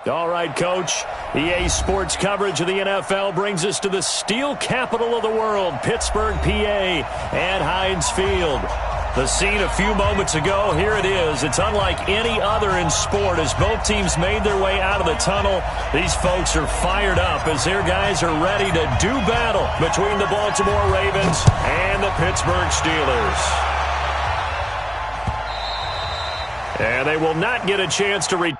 All right, Coach. EA Sports coverage of the NFL brings us to the steel capital of the world, Pittsburgh, PA, and Heinz Field. The scene a few moments ago, here it is. It's unlike any other in sport as both teams made their way out of the tunnel. These folks are fired up as their guys are ready to do battle between the Baltimore Ravens and the Pittsburgh Steelers. And they will not get a chance to return.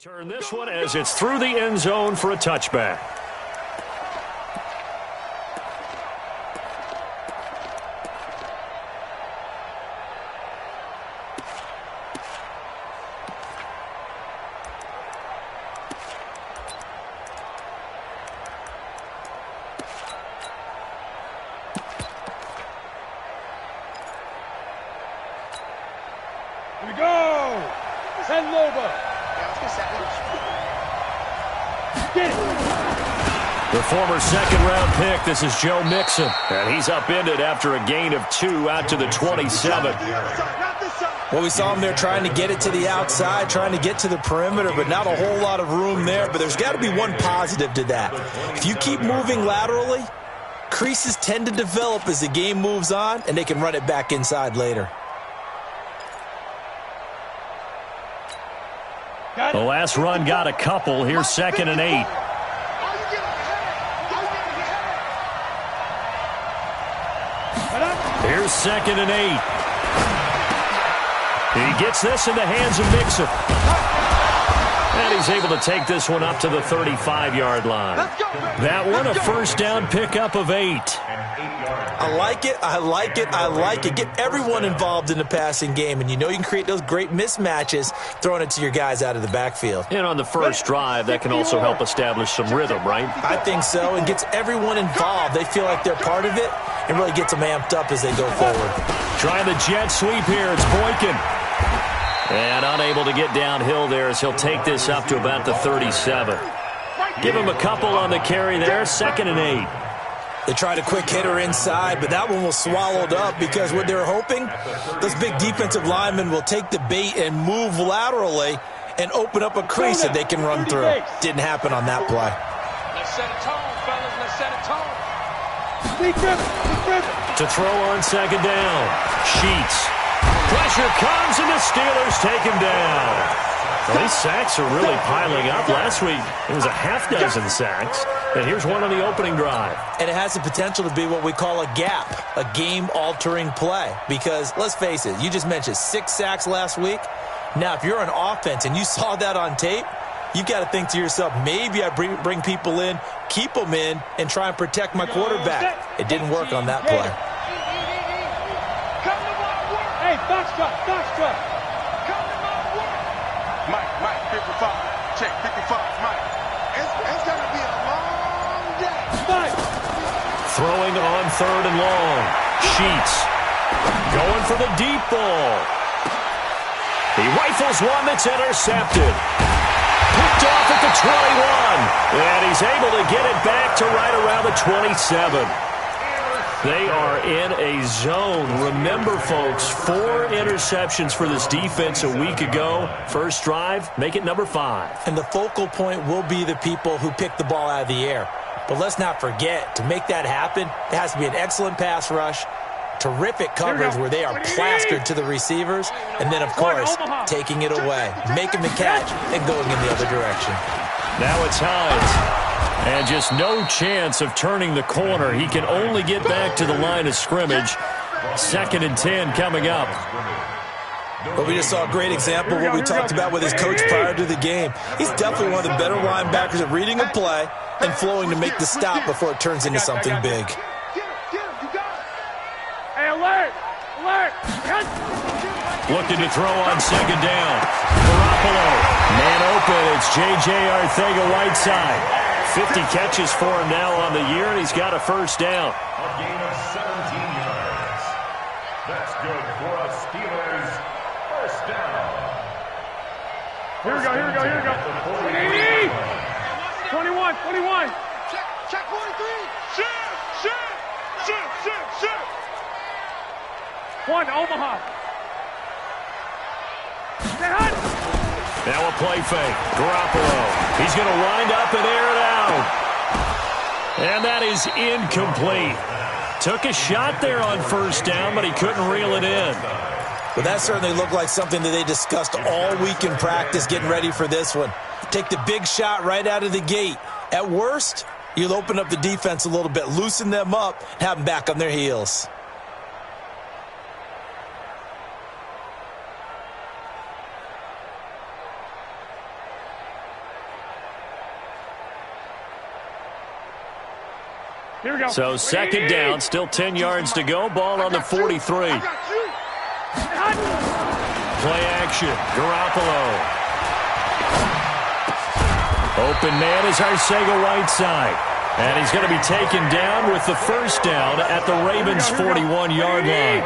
Turn this one as it's through the end zone for a touchback. Here we go! Send Loba! The former second-round pick, this is Joe Mixon. And he's upended after a gain of 2 out to the 27. Well, we saw him there trying to get it to the outside, trying to get to the perimeter, but not a whole lot of room there. But there's got to be one positive to that. If you keep moving laterally, creases tend to develop as the game moves on, and they can run it back inside later. The last run got a couple. Here's 2nd and 8. Here's 2nd and 8. He gets this in the hands of Mixon. And he's able to take this one up to the 35-yard line. That one, a first down pickup of 8. I like it, I like it, I like it. Get everyone involved in the passing game, and you know you can create those great mismatches throwing it to your guys out of the backfield. And on the first drive, that can also help establish some rhythm, right? I think so, and gets everyone involved. They feel like they're part of it, and really gets them amped up as they go forward. Trying the jet sweep here, it's Boykin. And unable to get downhill there as he'll take this up to about the 37. Give him a couple on the carry there, 2nd and 8. They tried a quick hitter inside, but that one was swallowed up because what they're hoping, those big defensive linemen will take the bait and move laterally and open up a crease that they can run through. Didn't happen on that play. Let's set a tone, fellas. Let's set a tone. To throw on 2nd down. Sheets. Pressure comes, and the Steelers take him down. Well, these sacks are really piling up. Last week, it was a half-dozen sacks. And here's one on the opening drive. And it has the potential to be what we call a gap, a game-altering play. Because, let's face it, you just mentioned 6 sacks last week. Now, if you're an offense and you saw that on tape, you've got to think to yourself, maybe I bring people in, keep them in, and try and protect my quarterback. It didn't work on that play. Hey, Foxtrot. Come to my work. Mike, 55. Check, 55, Mike. It's going to be a long day. Mike. Throwing on 3rd and long. Sheets. Going for the deep ball. He rifles one that's intercepted. Picked off at the 21. And he's able to get it back to right around the 27. They are in a zone. Remember, folks, 4 interceptions for this defense a week ago. First drive, make it number 5. And the focal point will be the people who pick the ball out of the air. But let's not forget, to make that happen, there has to be an excellent pass rush, terrific coverage where they are plastered to the receivers, and then, of course, taking it away, making the catch, and going in the other direction. Now it's Hines. And just no chance of turning the corner. He can only get back to the line of scrimmage. 2nd and 10 coming up. But we just saw a great example of what we talked about with his coach prior to the game. He's definitely one of the better linebackers at reading a play and flowing to make the stop before it turns into something big. Get him, you got it. Hey, alert! Alert! Looking to throw on second down. Garoppolo. Man open. It's J.J. Arcega-Whiteside. 50 catches for him now on the year, and he's got a first down. A gain of 17 yards. That's good for a Steelers first down. Here we go, here we go, here we go. 21, 21. Check 43. Shoot. One, Omaha. Now a play fake. Garoppolo. He's going to wind up and air it out. And that is incomplete. Took a shot there on first down, but he couldn't reel it in. Well, that certainly looked like something that they discussed all week in practice getting ready for this one. Take the big shot right out of the gate. At worst, you'll open up the defense a little bit, loosen them up, have them back on their heels. Here we go. So second down, still 10 yards to go. Ball on the 43. Play action. Garoppolo. Open man is Arcega-Whiteside. And he's going to be taken down with the first down at the Ravens' 41-yard line.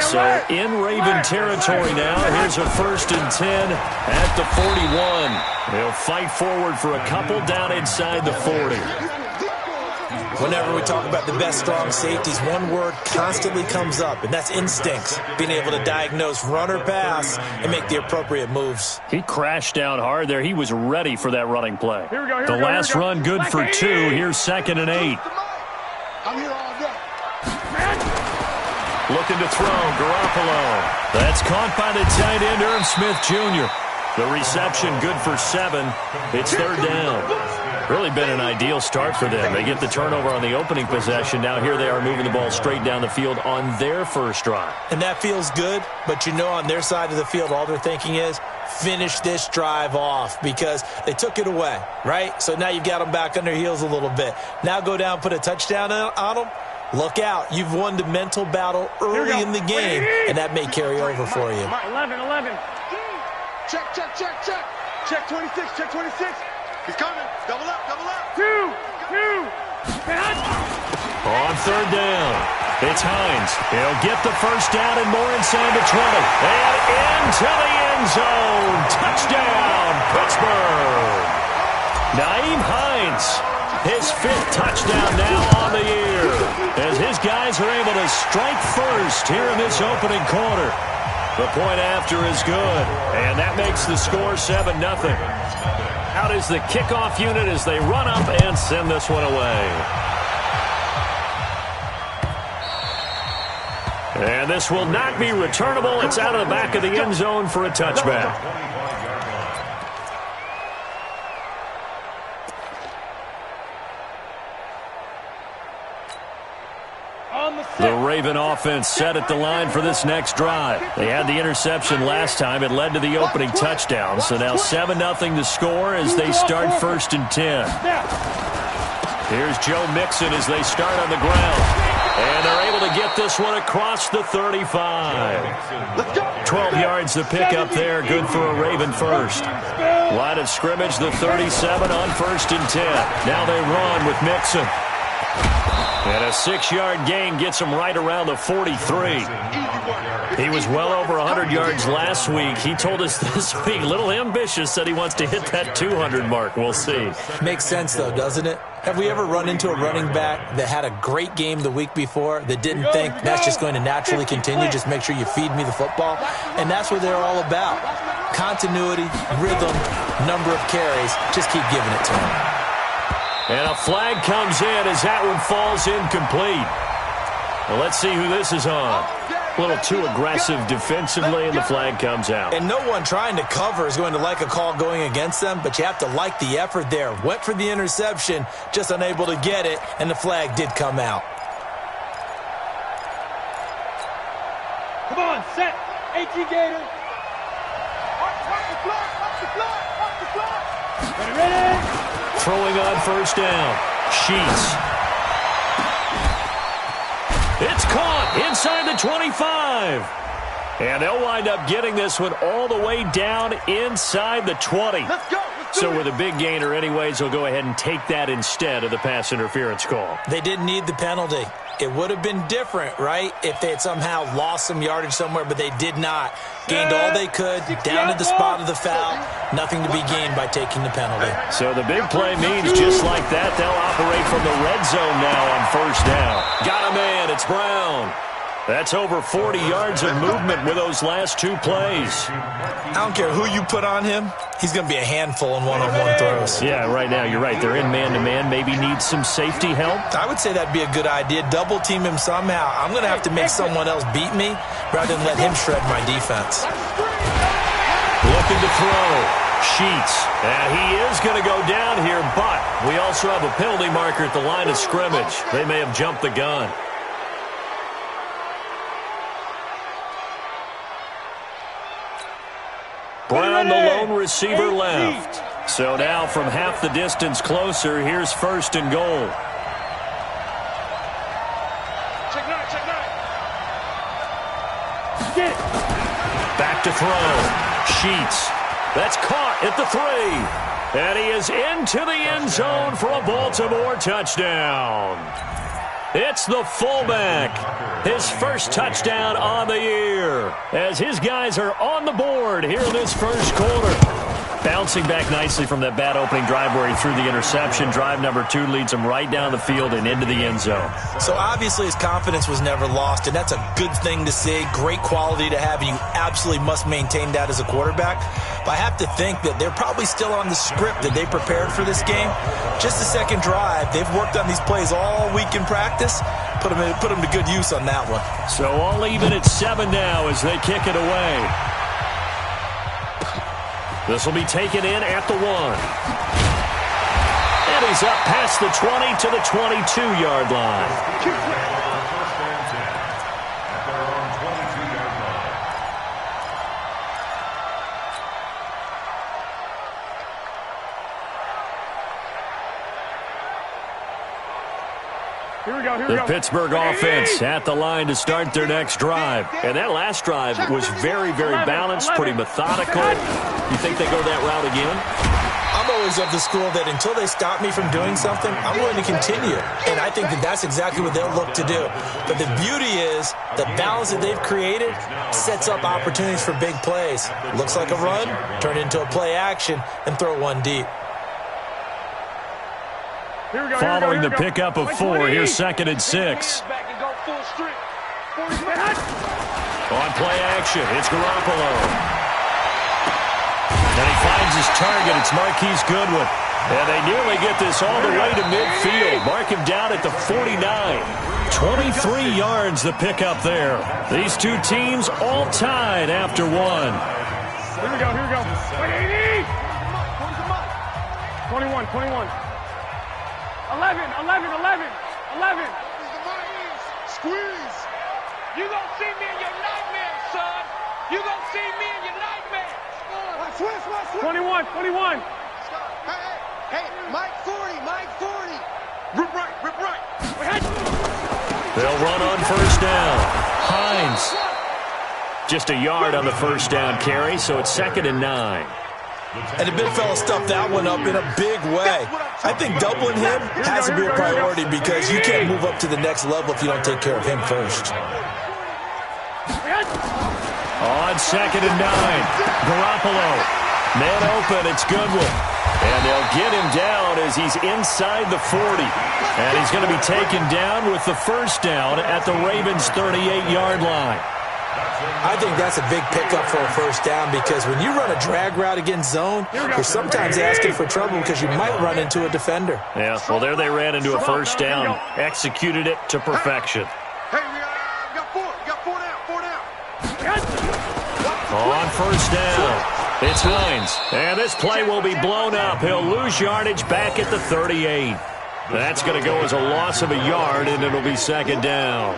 So in Raven territory now. Here's a 1st and 10 at the 41. They'll fight forward for a couple down inside the 40. Whenever we talk about the best strong safeties, one word constantly comes up, and that's instincts. Being able to diagnose run or pass and make the appropriate moves. He crashed down hard there. He was ready for that running play. Here we go, The last run good for 2. Here's 2nd and 8. I'm here all day. Looking to throw. Garoppolo. That's caught by the tight end, Irv Smith Jr. The reception good for 7. It's 3rd down. Really been an ideal start for them. They get the turnover on the opening possession. Now here they are moving the ball straight down the field on their first drive. And that feels good, but you know on their side of the field, all they're thinking is finish this drive off because they took it away, right? So now you've got them back on their heels a little bit. Now go down, put a touchdown on them. Look out. You've won the mental battle early in the game, and that may carry over for you. 11. Check. Check 26, check 26. He's coming. Double up. 2. On 3rd down, it's Hines. He'll get the first down and more inside the 20. And into the end zone. Touchdown, Pittsburgh. Nyheim Hines, his 5th touchdown now on the year. As his guys are able to strike first here in this opening quarter. The point after is good, and that makes the score 7-0. Out is the kickoff unit as they run up and send this one away. And this will not be returnable. It's out of the back of the end zone for a touchback. The Raven offense set at the line for this next drive. They had the interception last time. It led to the opening touchdown. So now 7-0 to score as they start 1st and 10. Here's Joe Mixon as they start on the ground. And they're able to get this one across the 35. 12 yards to pick up there. Good for a Raven first. Line of scrimmage, the 37 on 1st and 10. Now they run with Mixon. And a 6-yard gain gets him right around the 43. He was well over 100 yards last week. He told us this week, a little ambitious, said he wants to hit that 200 mark. We'll see. Makes sense, though, doesn't it? Have we ever run into a running back that had a great game the week before that didn't think that's just going to naturally continue? Just make sure you feed me the football. And that's what they're all about. Continuity, rhythm, number of carries. Just keep giving it to him. And a flag comes in as that one falls incomplete. Well, let's see who this is on. A little too aggressive defensively, and the flag comes out. And no one trying to cover is going to like a call going against them, but you have to like the effort there. Went for the interception, just unable to get it, and the flag did come out. Come on, set. AT Gator. Watch the clock. Ready? throwing on first down. Sheets. It's caught inside the 25. And they'll wind up getting this one all the way down inside the 20. Let's go. So with a big gainer anyways, they'll go ahead and take that instead of the pass interference call. They didn't need the penalty. It would have been different, right, if they had somehow lost some yardage somewhere, but they did not. Gained all they could, down to the spot of the foul. Nothing to be gained by taking the penalty. So the big play means just like that, they'll operate from the red zone now on first down. Got a man, it's Brown. That's over 40 yards of movement with those last two plays. I don't care who you put on him. He's going to be a handful in one-on-one throws. Yeah, right now, you're right. They're in man-to-man. Maybe need some safety help. I would say that'd be a good idea. Double team him somehow. I'm going to have to make someone else beat me rather than let him shred my defense. Looking to throw. Sheets. And he is going to go down here, but we also have a penalty marker at the line of scrimmage. They may have jumped the gun. Brown, the lone receiver, left. So now from half the distance closer, here's first and goal. Check nine, check nine. Get it. Back to throw. Sheets. That's caught at the 3. And he is into the end zone for a Baltimore touchdown. It's the fullback. His first touchdown on the year. As his guys are on the board here in this first quarter. Bouncing back nicely from that bad opening drive where he threw the interception. Drive number 2 leads him right down the field and into the end zone. So obviously his confidence was never lost, and that's a good thing to see. Great quality to have, and you absolutely must maintain that as a quarterback. But I have to think that they're probably still on the script that they prepared for this game. Just the second drive, they've worked on these plays all week in practice. Put them to good use on that one. So all even at 7 now as they kick it away. This will be taken in at the 1. And he's up past the 20 to the 22-yard line. Here we go, here we The go. Pittsburgh offense at the line to start their next drive. And that last drive was very, very balanced, pretty methodical. You think they go that route again? I'm always of the school that until they stop me from doing something, I'm going to continue. And I think that that's exactly what they'll look to do. But the beauty is the balance that they've created sets up opportunities for big plays. Looks like a run, turn it into a play action, and throw one deep. Here we go, Following here the we go. pickup of 4, here's 2nd and 6. Back and go full strength. On play action, it's Garoppolo. And he finds his target. It's Marquise Goodwin. And they nearly get this all the way to midfield. Mark him down at the 49. 23 yards the pickup there. These two teams all tied after 1. Here we go, here we go. 21, 21. 11. Squeeze. You gonna see me in your nightmares, son. You gonna see me in your nightmares. Switch. 21. Hey, Mike 40. Rip right. They'll run on first down. Hines. Just a yard on the first down carry, so it's 2nd and 9. And the big fella stuffed that one up in a big way. I think doubling him has to be a priority because you can't move up to the next level if you don't take care of him first. On 2nd and 9, Garoppolo. Man open, it's Goodwin. And they'll get him down as he's inside the 40. And he's going to be taken down with the first down at the Ravens' 38-yard line. I think that's a big pickup for a first down because when you run a drag route against zone, you're sometimes asking for trouble because you might run into a defender. Yeah, well, there they ran into a first down. Executed it to perfection. Hey, we got 4 down. On first down, it's Hines. And this play will be blown up. He'll lose yardage back at the 38. That's going to go as a loss of a yard, and it'll be 2nd down.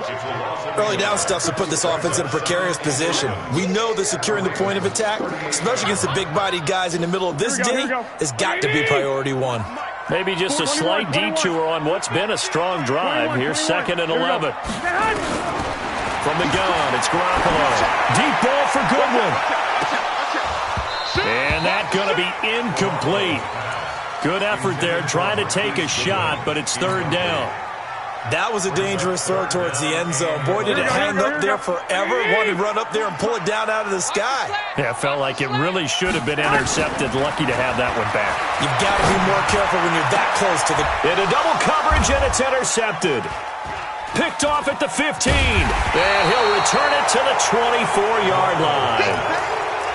Early down stuff's to put this offense in a precarious position. We know that securing the point of attack, especially against the big-bodied guys in the middle of this D, has got to be priority 1. Maybe just a slight detour on what's been a strong drive. Here's 2nd and 11. From the gun, it's Garoppolo. Deep ball for Goodwin. And that's going to be incomplete. Good effort there, trying to take a shot, but it's 3rd down. That was a dangerous throw towards the end zone. Boy, did it hang up there forever. Wanted to run up there and pull it down out of the sky. Yeah, it felt like it really should have been intercepted. Lucky to have that one back. You've got to be more careful when you're that close to the... Into double coverage, and it's intercepted. Picked off at the 15. And he'll return it to the 24-yard line.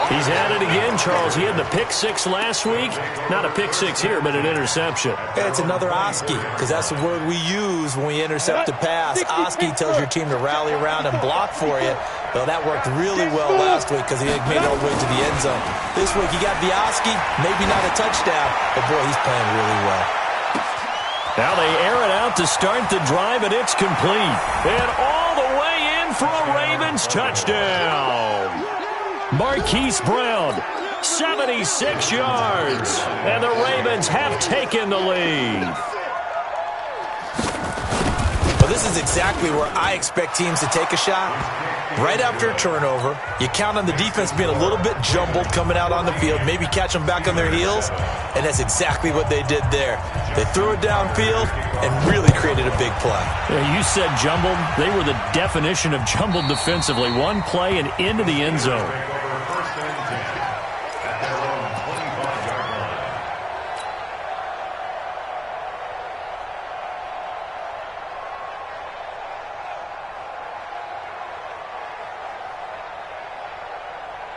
He's at it again, Charles. He had the pick 6 last week. Not a pick 6 here, but an interception. Yeah, it's another Oski, because that's the word we use when we intercept a pass. Oski tells your team to rally around and block for you. Well, that worked really well last week because he made it all the way to the end zone. This week, he got the Oski, maybe not a touchdown, but boy, he's playing really well. Now they air it out to start the drive, and it's complete. And all the way in for a Ravens touchdown. Marquise Brown, 76 yards, and the Ravens have taken the lead. Well, this is exactly where I expect teams to take a shot. Right after a turnover, you count on the defense being a little bit jumbled coming out on the field, maybe catch them back on their heels, and that's exactly what they did there. They threw it downfield and really created a big play. Yeah, you said jumbled. They were the definition of jumbled defensively. One play and into the end zone.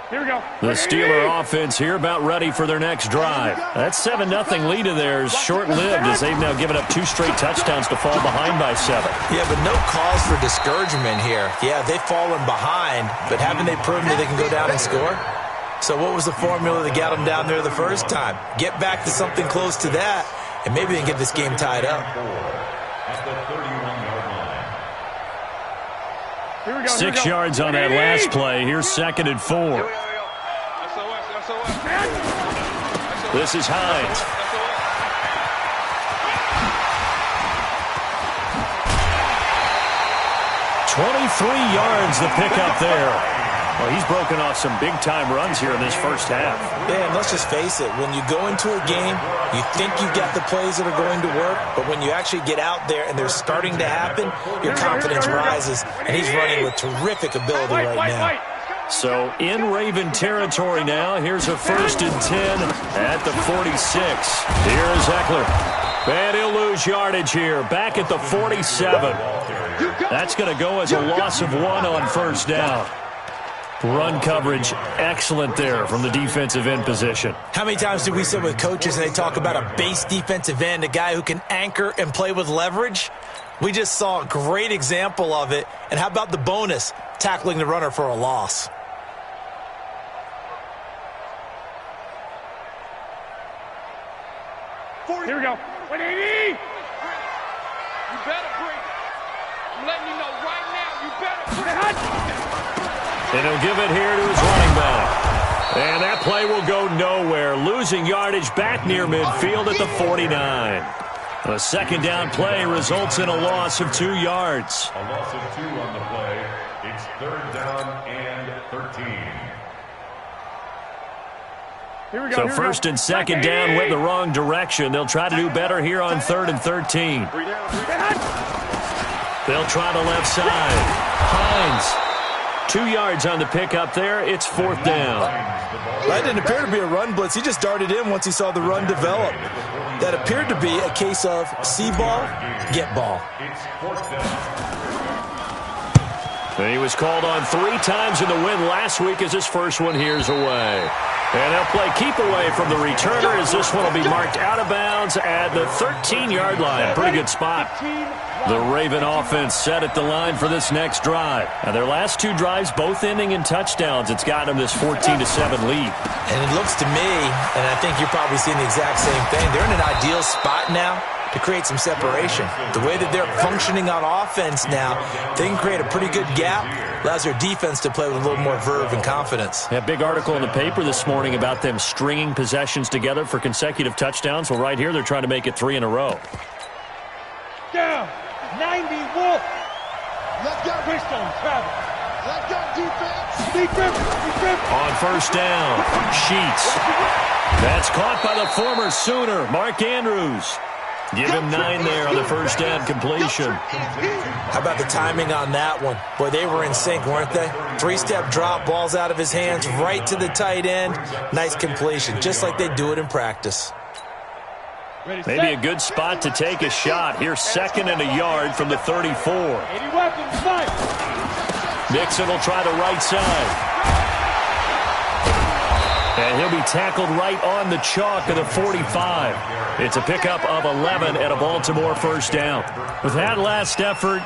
Here we go. The Steeler offense here about ready for their next drive. That 7-0 lead of theirs short-lived as they've now given up 2 straight touchdowns to fall behind by 7. Yeah, but no cause for discouragement here. Yeah, they've fallen behind, but haven't they proven that they can go down and score? So what was the formula that got them down there the first time? Get back to something close to that, and maybe they can get this game tied up. At the 31-yard line. Here we go. 6 yards on that last play. Here's 2nd and 4. This is Hines. 23 yards the pickup there. Well, he's broken off some big-time runs here in this first half. Yeah, and let's just face it. When you go into a game, you think you've got the plays that are going to work, but when you actually get out there and they're starting to happen, your confidence rises, and he's running with terrific ability right now. So in Raven territory now. Here's a 1st and 10 at the 46. Here's Eckler. And he'll lose yardage here. Back at the 47. That's going to go as a loss of 1 on 1st down. Run coverage, excellent there from the defensive end position. How many times do we sit with coaches and they talk about a base defensive end, a guy who can anchor and play with leverage? We just saw a great example of it. And how about the bonus, tackling the runner for a loss? Here we go. 180. You better bring it. I'm letting you know right now, you better bring it. And he'll give it here to his running back. And that play will go nowhere. Losing yardage back near midfield at the 49. A 2nd down play results in a loss of 2 yards. A loss of 2 on the play. It's 3rd down and 13. Here we go. So 1st and 2nd down went the wrong direction. They'll try to do better here on 3rd and 13. They'll try the left side. Hines. 2 yards on the pickup there. It's 4th down. That didn't appear to be a run blitz. He just darted in once he saw the run develop. That appeared to be a case of see ball, get ball. It's 4th down. And he was called on 3 times in the win last week as his first one here's away. And they'll play keep away from the returner as this one will be marked out of bounds at the 13-yard line. Pretty good spot. The Raven offense set at the line for this next drive. Now their last 2 drives both ending in touchdowns. It's got them this 14-7 lead. And it looks to me, and I think you're probably seeing the exact same thing, they're in an ideal spot now to create some separation. The way that they're functioning on offense now, they can create a pretty good gap. Allows their defense to play with a little more verve and confidence. A big article in the paper this morning about them stringing possessions together for consecutive touchdowns. Well, right here, they're trying to make it 3 in a row. Down. 90 Wolf. Let's go. Wishstone travel. Let's go, defense. Defense. On first down, Sheets. That's caught by the former Sooner, Mark Andrews. Give him 9 there on the first down completion. How about the timing on that one? Boy, they were in sync, weren't they? 3-step drop, balls out of his hands, right to the tight end. Nice completion, just like they do it in practice. Maybe a good spot to take a shot. Here's 2nd and a yard from the 34. 80 weapons, fight. Nixon will try the right side. And he'll be tackled right on the chalk of the 45. It's a pickup of 11 at a Baltimore first down. With that last effort,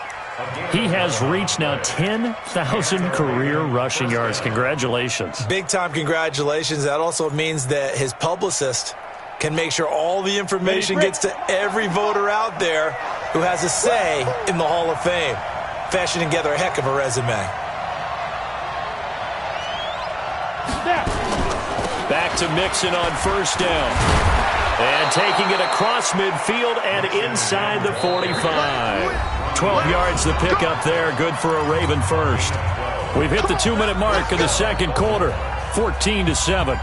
he has reached now 10,000 career rushing yards. Congratulations. Big-time congratulations. That also means that his publicist can make sure all the information gets to every voter out there who has a say in the Hall of Fame. Fashioning together a heck of a resume. Back to Mixon on first down. And taking it across midfield and inside the 45. 12 yards the pickup there. Good for a Raven first. We've hit the 2-minute mark of the second quarter. 14-7.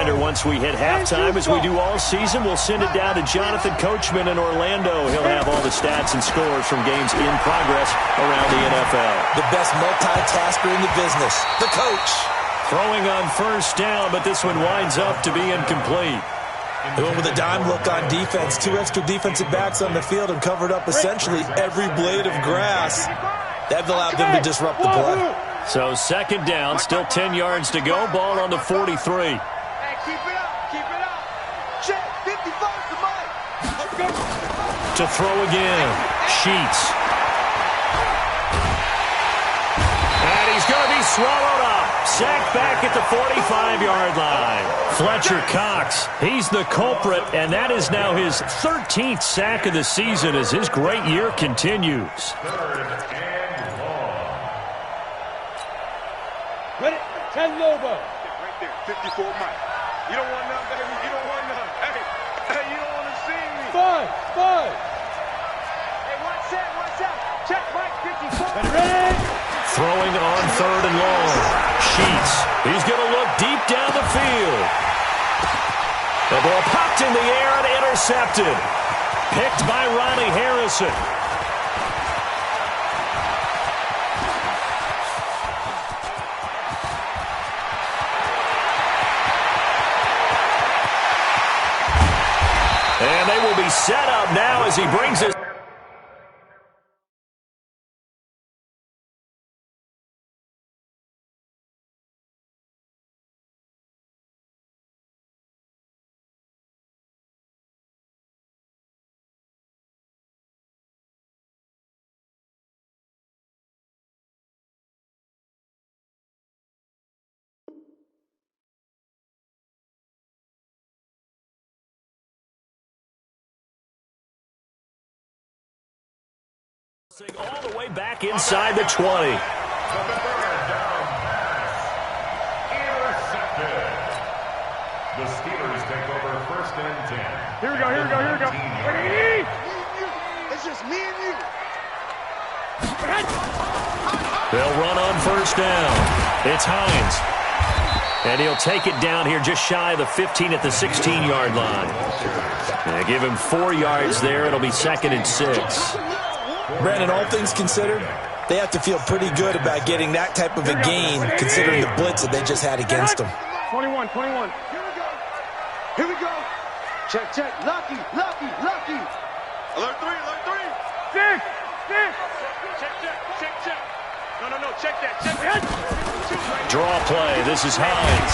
Once we hit halftime, as we do all season, we'll send it down to Jonathan Coachman in Orlando. He'll have all the stats and scores from games in progress around the NFL. The best multitasker in the business, the coach. Throwing on first down, but this one winds up to be incomplete. They went with a dime look on defense. 2 extra defensive backs on the field and covered up essentially every blade of grass. That allowed them to disrupt the play. So 2nd down, still 10 yards to go. Ball on the 43. Keep it up. Keep it up. Check. 55 to Mike. To throw again. Sheets. And he's going to be swallowed up. Sacked back at the 45-yard line. Fletcher Cox, he's the culprit, and that is now his 13th sack of the season as his great year continues. 3rd and long. Ready? 10 Lobo. Right there, 54 Mike. You don't want none, baby. You don't want none. Hey, you don't want to see me. 5. Hey, watch out. Check Mike, 54. Ready? Throwing on 3rd and long. Sheets. He's going to look deep down the field. The ball popped in the air and intercepted. Picked by Ronnie Harrison. And they will be set up now as he brings it. All the way back inside the 20. The 3rd down pass. Intercepted. The Steelers take over 1st and 10. Here we go. 19 yards. It's just me and you. They'll run on first down. It's Hines. And he'll take it down here just shy of the 15 at the 16-yard line. And give him 4 yards there. It'll be 2nd and 6. Brandon, all things considered, they have to feel pretty good about getting that type of a gain considering the blitz that they just had against them. 21. Here we go. Check. Lucky. Alert 3. Six. Check. No, check that. Draw play. This is Hines.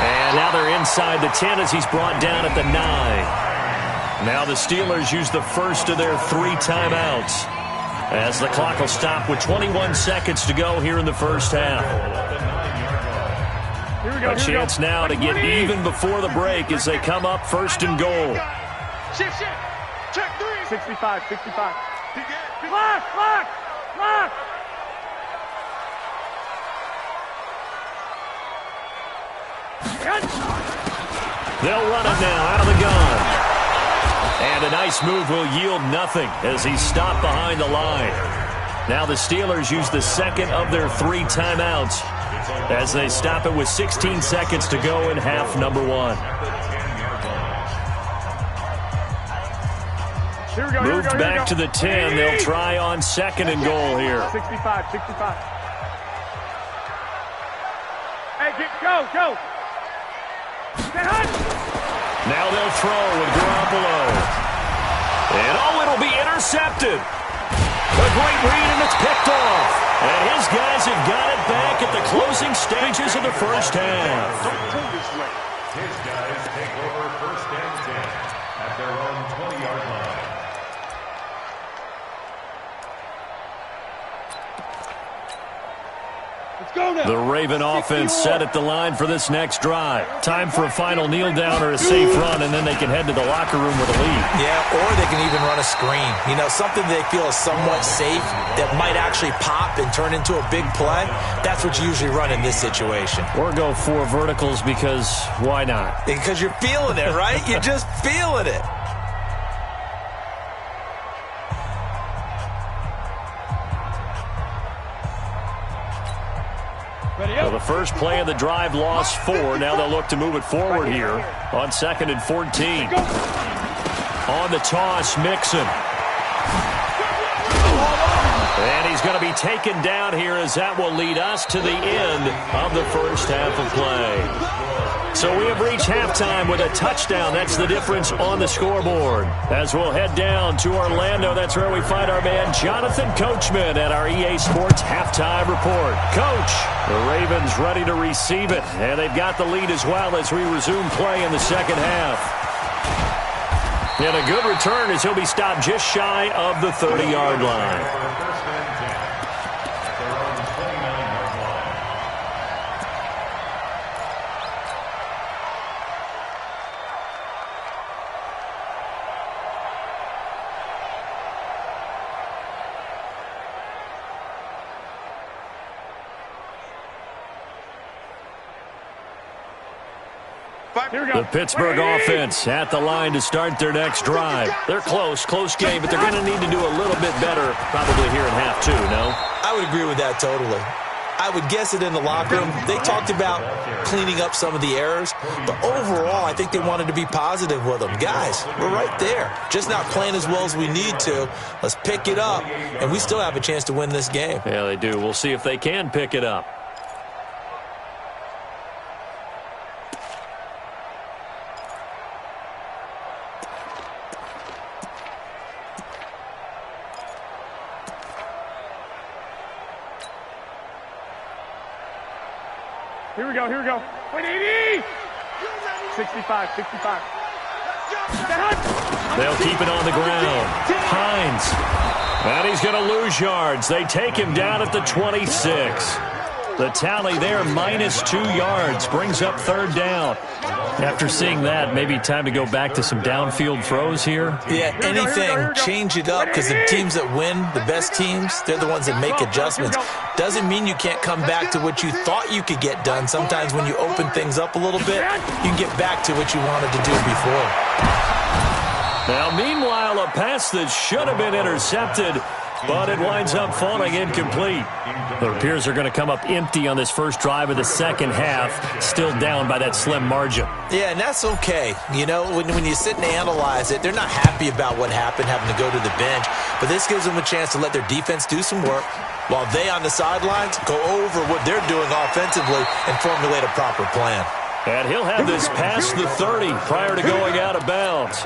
And now they're inside the 10 as he's brought down at the 9. Now the Steelers use the first of their 3 timeouts, as the clock will stop with 21 seconds to go here in the first half. A chance now to get even before the break as they come up first and goal. Shift. Check 3. 65. Clock. They'll run it now out of the gun. And a nice move will yield nothing as he's stopped behind the line. Now the Steelers use the second of their 3 timeouts as they stop it with 16 seconds to go in half number 1. Moved back to the 10. They'll try on second and goal here. 65. Hey, go. Now they'll throw with Garoppolo. And it'll be intercepted. A great read, and it's picked off. And his guys have got it back at the closing stages of the first half. His guys take over first and 10 at their own 20-yard line. The Raven offense set at the line for this next drive. Time for a final kneel down or a safe run, and then they can head to the locker room with a lead. Yeah, or they can even run a screen. You know, something they feel is somewhat safe that might actually pop and turn into a big play. That's what you usually run in this situation. Or go 4 verticals because why not? Because you're feeling it, right? You're just feeling it. Well, the first play of the drive lost 4. Now they'll look to move it forward here on 2nd and 14. On the toss, Mixon. And he's going to be taken down here as that will lead us to the end of the first half of play. So we have reached halftime with a touchdown. That's the difference on the scoreboard. As we'll head down to Orlando, that's where we find our man Jonathan Coachman at our EA Sports Halftime Report. Coach, the Ravens ready to receive it, and they've got the lead as well as we resume play in the second half. And a good return as he'll be stopped just shy of the 30-yard line. The Pittsburgh offense at the line to start their next drive. They're close game, but they're going to need to do a little bit better probably here in half 2, no? I would agree with that totally. I would guess it in the locker room. They talked about cleaning up some of the errors, but overall, I think they wanted to be positive with them. Guys, we're right there. Just not playing as well as we need to. Let's pick it up, and we still have a chance to win this game. Yeah, they do. We'll see if they can pick it up. Here we go. 180! 65. They'll keep it on the ground. Hines. And he's going to lose yards. They take him down at the 26. The tally there, -2 yards, brings up 3rd down. After seeing that, maybe time to go back to some downfield throws here. Yeah, anything. Change it up because the teams that win, the best teams, they're the ones that make adjustments. Doesn't mean you can't come back to what you thought you could get done. Sometimes when you open things up a little bit, you can get back to what you wanted to do before. Now, meanwhile, a pass that should have been intercepted, but it winds up falling incomplete. It appears they're going to come up empty on this first drive of the second half, still down by that slim margin. Yeah, and that's okay. You know, when you sit and analyze it, they're not happy about what happened, having to go to the bench, but this gives them a chance to let their defense do some work while they on the sidelines go over what they're doing offensively and formulate a proper plan. And he'll have this past the 30 prior to going out of bounds.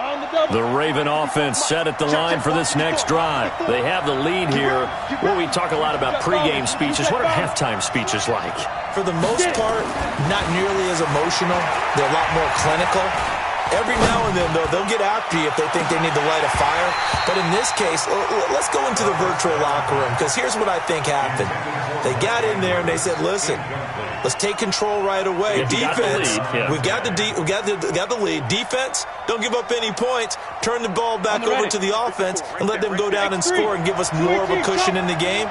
On the go. The Raven offense set at the line for this next drive. They have the lead here. Well, we talk a lot about pregame speeches. What are halftime speeches like? For the most part, not nearly as emotional. They're a lot more clinical. Every now and then, though, they'll get after you if they think they need to light a fire. But in this case, let's go into the virtual locker room, because here's what I think happened. They got in there and they said, listen, let's take control right away. Defense, we've got the lead. Defense, don't give up any points. Turn the ball back over to the offense and let them go down and score and give us more of a cushion in the game.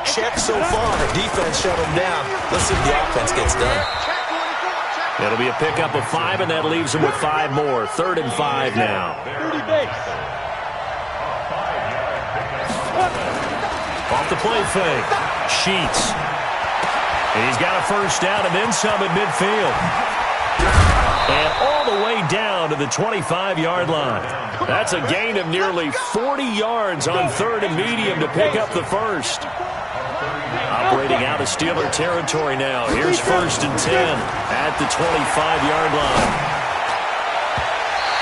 Check so far. Defense shut them down. Let's see if the offense gets done. It'll be a pickup of 5, and that leaves them with 5 more. 3rd and 5 now. 30 base. Off the play fake. Sheets. And he's got a first down and then some at midfield. And all the way down to the 25-yard line. That's a gain of nearly 40 yards on 3rd and medium to pick up the first. Operating out of Steeler territory now. Here's 1st and 10 at the 25-yard line.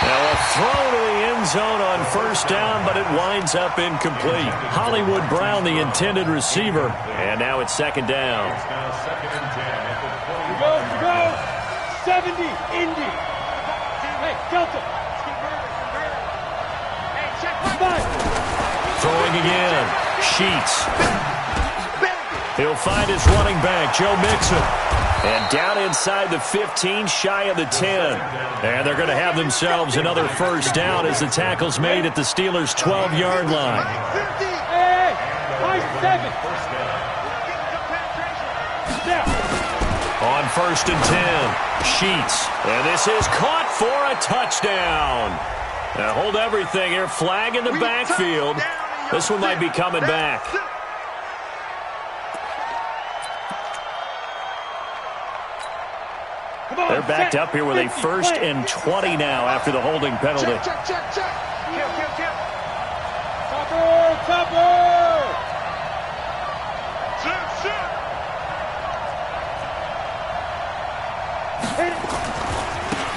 Now a throw to the end zone on 1st down, but it winds up incomplete. Hollywood Brown, the intended receiver. And now it's 2nd down. Go. 70, Indy. Hey, Delta. Throwing again. Sheets. He'll find his running back, Joe Mixon. And down inside the 15, shy of the 10. And they're going to have themselves another first down as the tackle's made at the Steelers' 12-yard line. Hey, high 7. On 1st and 10, Sheets. And this is caught for a touchdown. Now hold everything here. Flag in the backfield. This one might be coming back. They're backed up here with a 1st and 20 now after the holding penalty. Topper.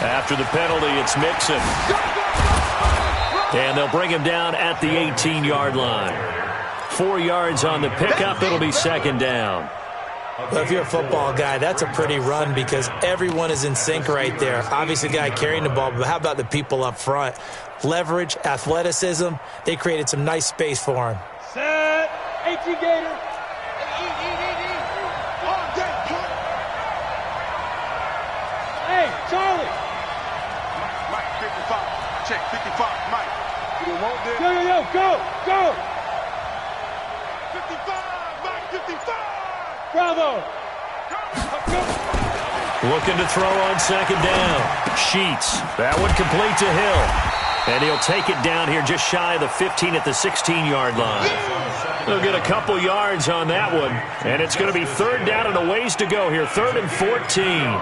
After the penalty, it's Mixon. And they'll bring him down at the 18-yard line. 4 yards on the pickup. It'll be 2nd down. Well, if you're a football guy, that's a pretty run because everyone is in sync right there. Obviously, the guy carrying the ball, but how about the people up front? Leverage, athleticism. They created some nice space for him. Set. 18 Gator. Hey, Charlie. Mike, 55. Check, 55. Mike. Go. 55. Mike, 55. Bravo. Looking to throw on 2nd down. Sheets. That one complete to Hill. And he'll take it down here just shy of the 15 at the 16-yard line. They'll get a couple yards on that one. And it's going to be 3rd down and a ways to go here. 3rd and 14.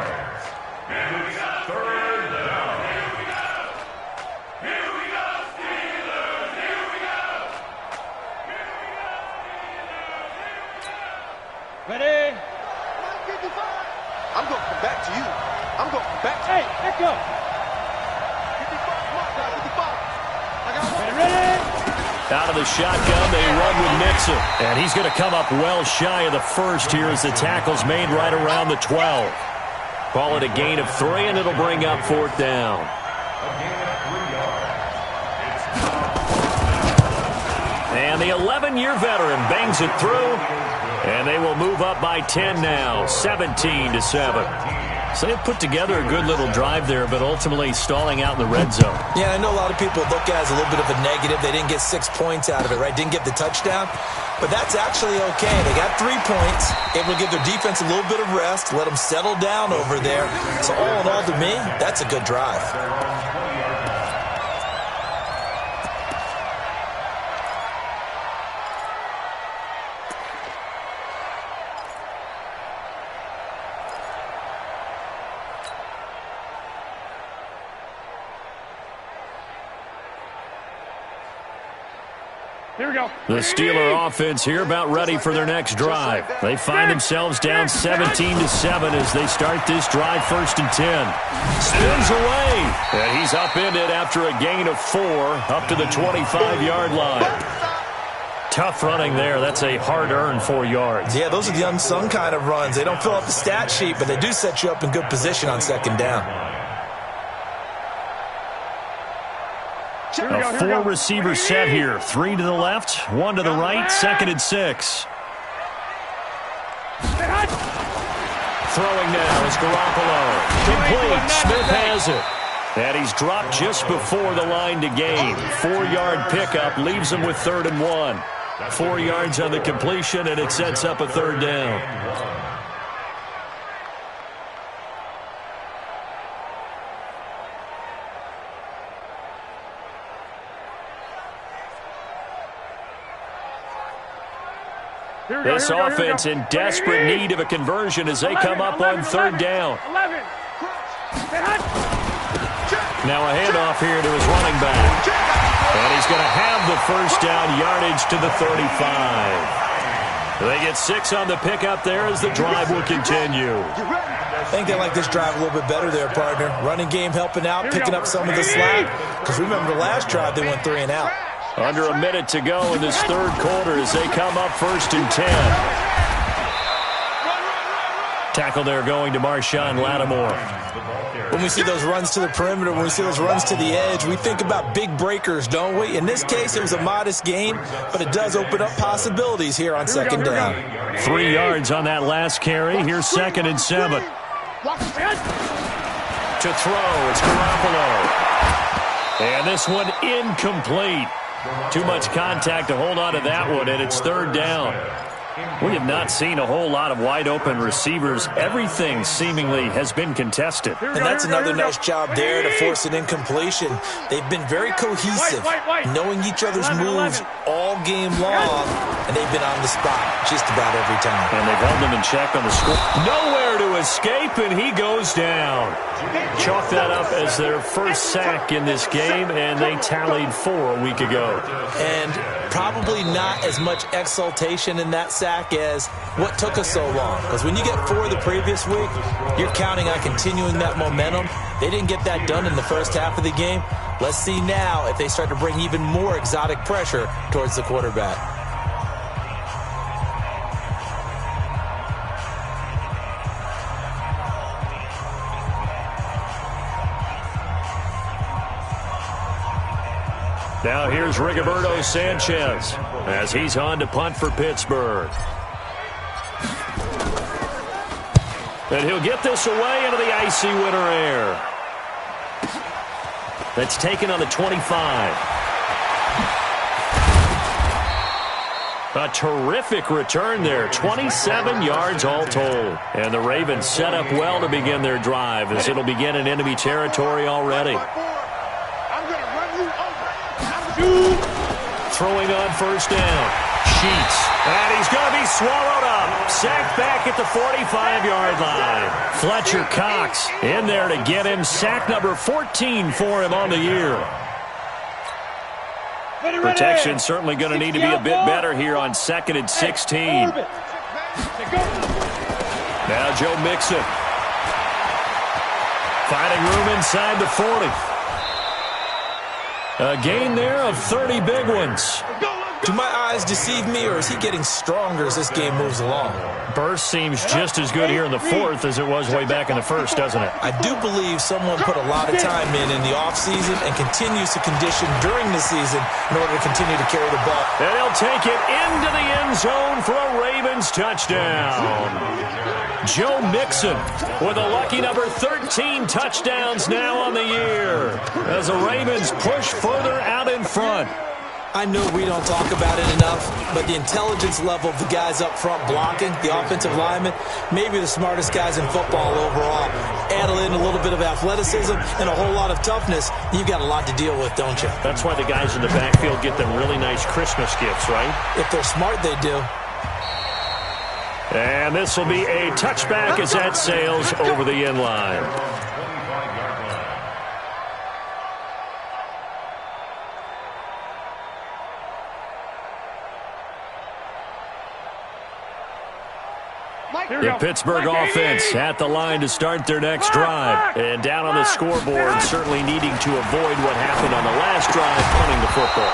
Ready? I'm going to come back to you. I'm going to come back to Hey, echo. 55. Ready? Out of the shotgun, they run with Mixon. And he's going to come up well shy of the 1st here as the tackle's made right around the 12. Call it a gain of 3, and it'll bring up 4th down. And the 11-year veteran bangs it through. And they will move up by 10 now, 17-7. So they put together a good little drive there, but ultimately stalling out in the red zone. Yeah, I know a lot of people look at it as a little bit of a negative. They didn't get 6 points out of it, right? Didn't get the touchdown. But that's actually okay. They got 3 points. Able to give their defense a little bit of rest, let them settle down over there. So all in all, to me, that's a good drive. Here we go. The Steeler offense here about ready for their next drive. They find themselves down 17-7 as they start this drive 1st and 10. Spins away. And he's upended after a gain of 4 up to the 25-yard line. Tough running there. That's a hard-earned 4 yards. Yeah, those are the unsung kind of runs. They don't fill up the stat sheet, but they do set you up in good position on 2nd down. A 4-receiver set here. 3 to the left, 1 to the right, 2nd and 6. Throwing now is Garoppolo. Complete. Smith has it. And he's dropped just before the line to gain. 4-yard pickup leaves him with 3rd and 1. 4 yards on the completion, and it sets up a 3rd down. This offense in desperate need of a conversion as they come up on 3rd down. Now a handoff here to his running back. And he's going to have the 1st down yardage to the 35. They get 6 on the pickup there as the drive will continue. I think they like this drive a little bit better there, partner. Running game helping out, picking up some of the slack. Because remember the last drive they went 3 and out. Under a minute to go in this 3rd quarter as they come up 1st and 10. Tackle there going to Marshawn Lattimore. When we see those runs to the perimeter, when we see those runs to the edge, we think about big breakers, don't we? In this case, it was a modest gain, but it does open up possibilities here on 2nd down. 3 yards on that last carry. Here's 2nd and 7. To throw, it's Garoppolo. And this one incomplete. Too much contact to hold on to that one, and it's 3rd down. We have not seen a whole lot of wide-open receivers. Everything seemingly has been contested. And that's another nice job there to force an incompletion. They've been very cohesive, knowing each other's moves all game long, and they've been on the spot just about every time. And they've held them in check on the score. Nowhere to escape, and he goes down. Chalk that up as their 1st sack in this game, and they tallied 4 a week ago. And probably not as much exultation in that sack as what took us so long. Because when you get 4 the previous week, you're counting on continuing that momentum. They didn't get that done in the 1st half of the game. Let's see now if they start to bring even more exotic pressure towards the quarterback. Now here's Rigoberto Sanchez as he's on to punt for Pittsburgh. And he'll get this away into the icy winter air. That's taken on the 25. A terrific return there. 27 yards all told. And the Ravens set up well to begin their drive as it'll begin in enemy territory already. Throwing on 1st down. Sheets. And he's going to be swallowed up. Sacked back at the 45-yard line. Fletcher Cox in there to get him. Sack number 14 for him on the year. Protection certainly going to need to be a bit better here on 2nd and 16. Now Joe Mixon. Finding room inside the 40. A gain there of 30 big ones. Do my eyes deceive me, or is he getting stronger as this game moves along? Burst seems just as good here in the 4th as it was way back in the 1st, doesn't it? I do believe someone put a lot of time in the offseason and continues to condition during the season in order to continue to carry the ball. And he'll take it into the end zone for a Ravens touchdown. Joe Mixon with a lucky number 13 touchdowns now on the year as the Ravens push further out in front. I know we don't talk about it enough, but the intelligence level of the guys up front blocking, the offensive linemen, maybe the smartest guys in football overall. Add in a little bit of athleticism and a whole lot of toughness, you've got a lot to deal with, don't you? That's why the guys in the backfield get them really nice Christmas gifts, right? If they're smart, they do. And this will be a touchback as that sails over the end line. The Pittsburgh offense at the line to start their next drive. And down on the scoreboard, certainly needing to avoid what happened on the last drive, punting the football.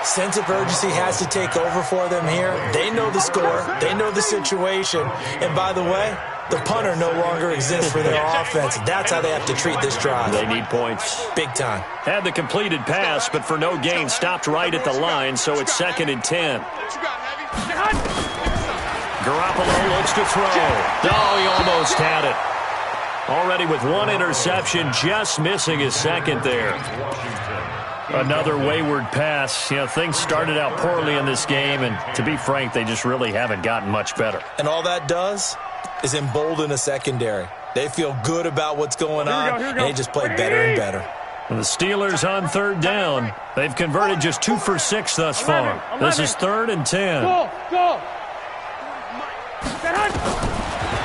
Sense of urgency has to take over for them here. They know the score. They know the situation. And by the way, the punter no longer exists for their offense. That's how they have to treat this drive. They need points. Big time. Had the completed pass, but for no gain, stopped right at the line, so it's 2nd and 10. Garoppolo looks to throw. Oh, he almost had it. Already with one interception, just missing his second there. Another wayward pass. You know, things started out poorly in this game, and to be frank, they just really haven't gotten much better. And all that does is embolden a secondary. They feel good about what's going on, and they just play better and better. And the Steelers on 3rd down. They've converted just 2 for 6 thus far. This is 3rd and 10. Go.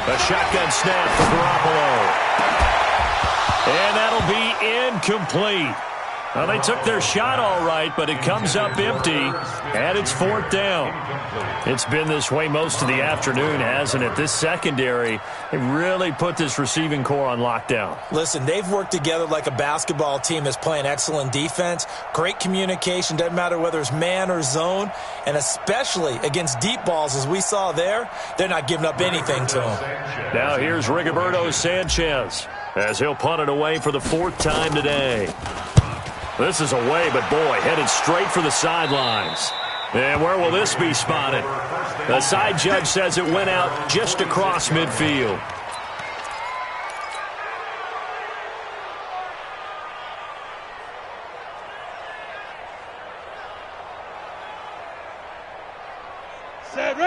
A shotgun snap for Garoppolo. And that'll be incomplete. Well, they took their shot all right, but it comes up empty, and it's 4th down. It's been this way most of the afternoon, hasn't it? This secondary, they really put this receiving core on lockdown. Listen, they've worked together like a basketball team that's playing excellent defense. Great communication, doesn't matter whether it's man or zone, and especially against deep balls, as we saw there, they're not giving up anything to them. Now here's Rigoberto Sanchez as he'll punt it away for the 4th time today. This is away, but boy, headed straight for the sidelines. And where will this be spotted? The side judge says it went out just across midfield.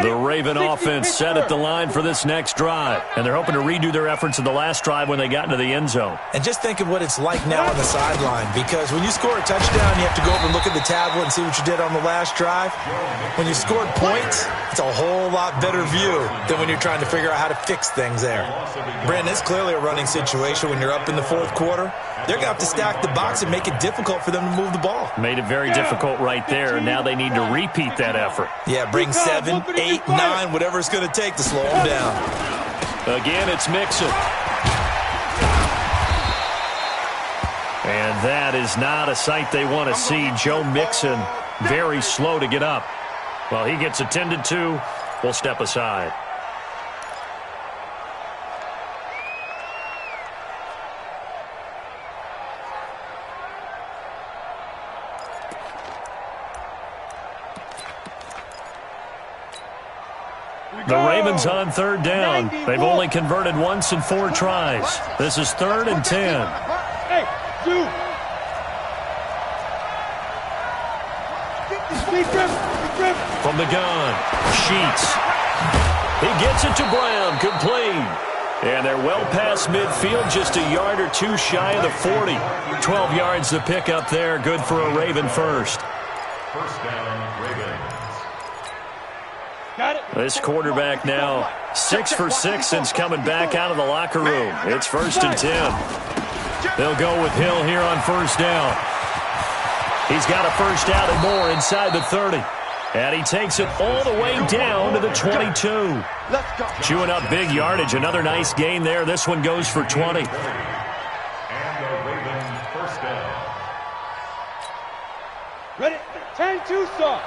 The Raven offense set at the line for this next drive, and they're hoping to redo their efforts in the last drive when they got into the end zone. And just think of what it's like now on the sideline, because when you score a touchdown, you have to go over and look at the tablet and see what you did on the last drive. When you scored points, it's a whole lot better view than when you're trying to figure out how to fix things there. Brandon, it's clearly a running situation when you're up in the 4th quarter. They're going to have to stack the box and make it difficult for them to move the ball. Made it very difficult right there, and now they need to repeat that effort. Yeah, bring 7, 8, 9, whatever it's going to take to slow them down. Again, it's Mixon. And that is not a sight they want to see. Joe Mixon, very slow to get up. Well, he gets attended to. We'll step aside. The Ravens on 3rd down. They've only converted once in 4 tries. This is 3rd and 10. Hey, dude. From the gun, Sheets. He gets it to Brown, complete. And they're well past midfield, just a yard or 2 shy of the 40. 12 yards to pick up there, good for a Raven first. First down, Ravens. Got it. This quarterback now 6 for 6 since coming back out of the locker room. It's 1st and 10. They'll go with Hill here on 1st down. He's got a 1st down and more inside the 30. And he takes it all the way down to the 22. Chewing up big yardage. Another nice gain there. This one goes for 20. And the Ravens first down. Ready? 10-2, sir.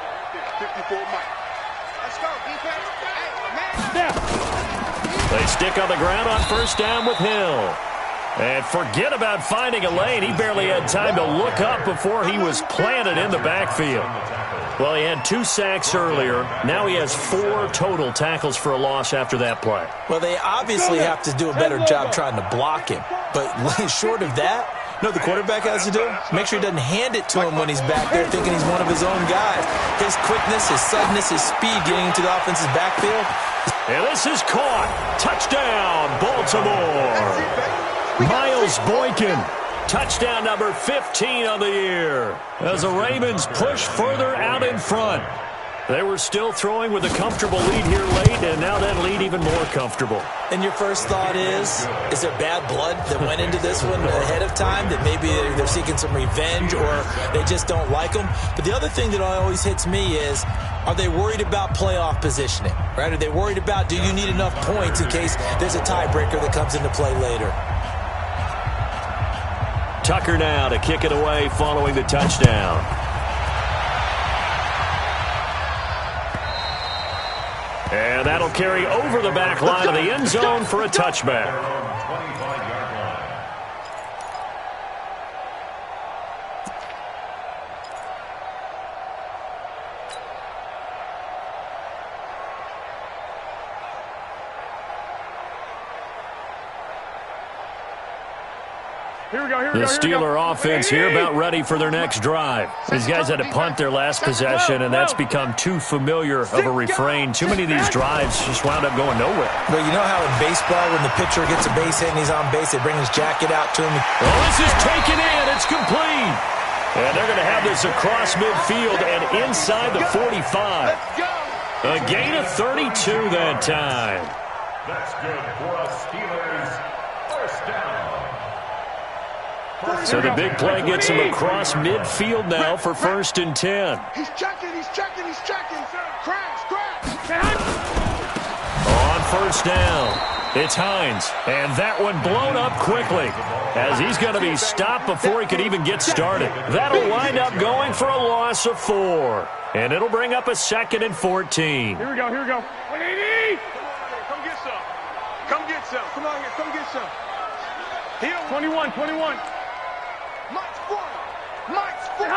54 Mike. Let's go, defense. Hey, man. Now. They stick on the ground on 1st down with Hill. And forget about finding a lane. He barely had time to look up before he was planted in the backfield. Well, he had 2 sacks earlier. Now he has 4 total tackles for a loss after that play. Well, they obviously have to do a better job trying to block him. But short of that, you know what the quarterback has to do? Make sure he doesn't hand it to him when he's back there thinking he's one of his own guys. His quickness, his suddenness, his speed getting into the offensive backfield. And this is caught. Touchdown, Baltimore. Miles Boykin. Touchdown number 15 on the year as the Ravens push further out in front. They were still throwing with a comfortable lead here late, and now that lead even more comfortable. And your first thought is there bad blood that went into this one ahead of time, that maybe they're seeking some revenge or they just don't like them? But the other thing that always hits me is, are they worried about playoff positioning, right? Are they worried about, do you need enough points in case there's a tiebreaker that comes into play later? Tucker now to kick it away following the touchdown. And that'll carry over the back line of the end zone for a touchback. The Steeler offense here about ready for their next drive. These guys had to punt their last possession, and that's become too familiar of a refrain. Too many of these drives just wound up going nowhere. But you know how in baseball, when the pitcher gets a base hit and he's on base, they bring his jacket out to him? Well, this is taken in. It's complete. And they're going to have this across midfield and inside the 45. A gain of 32 that time. That's good for a Steelers first down. So the big play gets him across midfield now for 1st and 10. He's checking. Crash. On 1st down, it's Hines. And that one blown up quickly as he's going to be stopped before he could even get started. That'll wind up going for a loss of 4. And it'll bring up a 2nd and 14. Here we go. 180. Come get some. Come on here. Come get some. Here. 21. Mike's 40. Mike's 40.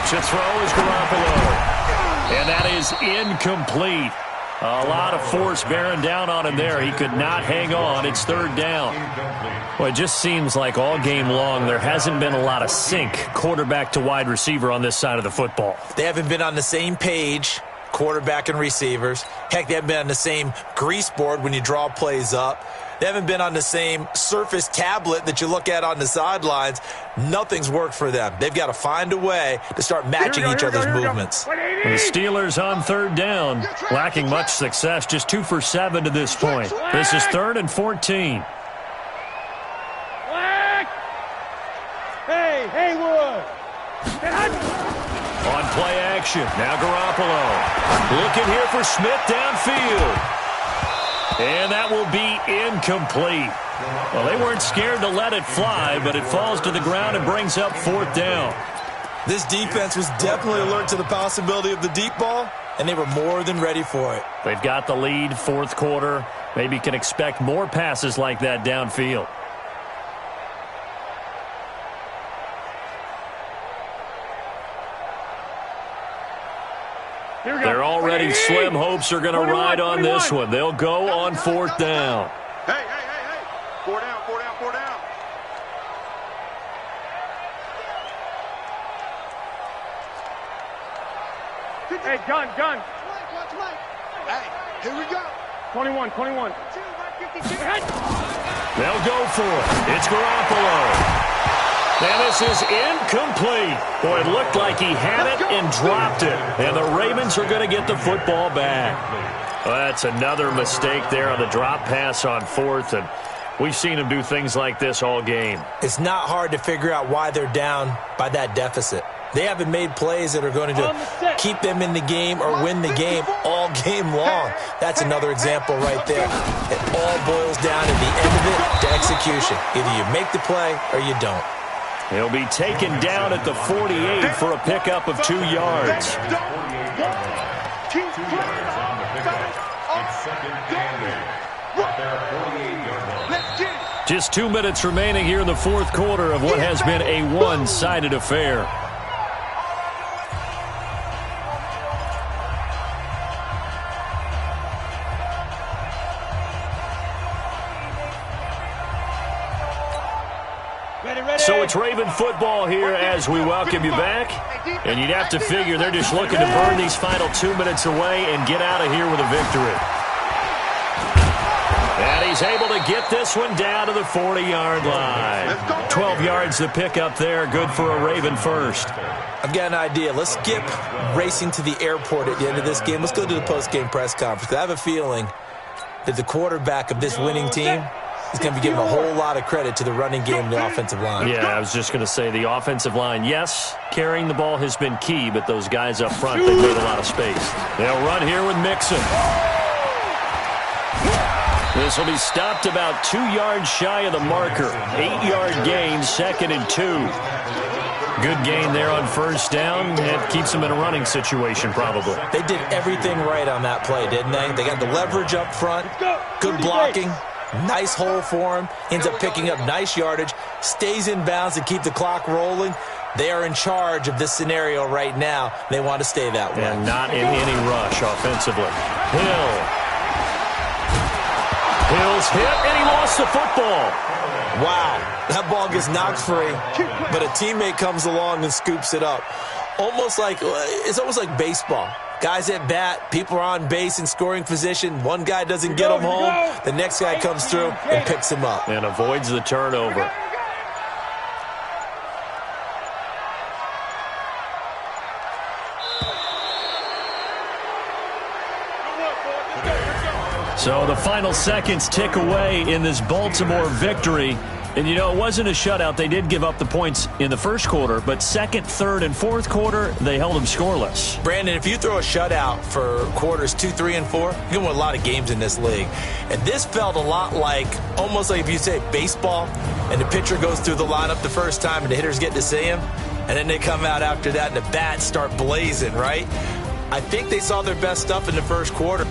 To throw is Garoppolo. And that is incomplete. A lot of force bearing down on him there. He could not hang on. It's 3rd down. Well, it just seems like all game long there hasn't been a lot of sync quarterback to wide receiver on this side of the football. They haven't been on the same page, quarterback and receivers. Heck, they haven't been on the same grease board when you draw plays up. They haven't been on the same Surface tablet that you look at on the sidelines. Nothing's worked for them. They've got to find a way to start matching each other's movements. The Steelers on 3rd down, lacking much success, just 2 for 7 to this point. This is 3rd and 14. Hey, Haywood. On play action, now Garoppolo. Looking here for Smith downfield. And that will be incomplete. Well, they weren't scared to let it fly, but it falls to the ground and brings up 4th down. This defense was definitely alert to the possibility of the deep ball, and they were more than ready for it. They've got the lead, 4th quarter. Maybe can expect more passes like that downfield. They're already slim hopes are going to ride on this one. They'll go on 4th down. Hey. 4 down. Hey, gun. Watch Mike. Hey, here we go. 21. They'll go for it. It's Garoppolo. And this is incomplete. Boy, it looked like he had it and dropped it. And the Ravens are going to get the football back. Well, that's another mistake there on the drop pass on 4th. And we've seen him do things like this all game. It's not hard to figure out why they're down by that deficit. They haven't made plays that are going to keep them in the game or win the game all game long. That's another example right there. It all boils down at the end of it to execution. Either you make the play or you don't. He'll be taken down at the 48 for a pickup of 2 yards. Just 2 minutes remaining here in the 4th quarter of what has been a one-sided affair. So it's Raven football here as we welcome you back. And you'd have to figure they're just looking to burn these final 2 minutes away and get out of here with a victory. And And he's able to get this one down to the 40-yard line. 12 yards to pick up there. Good for a Raven first. I've got an idea. Let's skip racing to the airport at the end of this game. Let's go to the post-game press conference. I have a feeling that the quarterback of this winning team is going to be giving a whole lot of credit to the running game and the offensive line. Yeah, I was just going to say the offensive line, yes, carrying the ball has been key, but those guys up front, they've made a lot of space. They'll run here with Mixon. This will be stopped about 2 yards shy of the marker. 8-yard gain, 2nd and 2. Good gain there on first down. It keeps them in a running situation, probably. They did everything right on that play, didn't they? They got the leverage up front, good blocking, nice hole for him, ends up picking up nice yardage, stays in bounds to keep the clock rolling. They are in charge of this scenario right now. They want to stay that way. And not in any rush offensively. Hill's hit, and he lost the football. Wow, that ball gets knocked free, but a teammate comes along and scoops it up. It's almost like baseball. Guys at bat, people are on base in scoring position. One guy doesn't get him home. The next guy comes through and picks him up. And avoids the turnover. So the final seconds tick away in this Baltimore victory. And, you know, it wasn't a shutout. They did give up the points in the first quarter, but second, third, and fourth quarter, they held them scoreless. Brandon, if you throw a shutout for quarters 2, 3, and 4, you're going to win a lot of games in this league. And this felt a lot like, almost like if you say baseball, and the pitcher goes through the lineup the first time and the hitters get to see him, and then they come out after that and the bats start blazing, right? I think they saw their best stuff in the first quarter.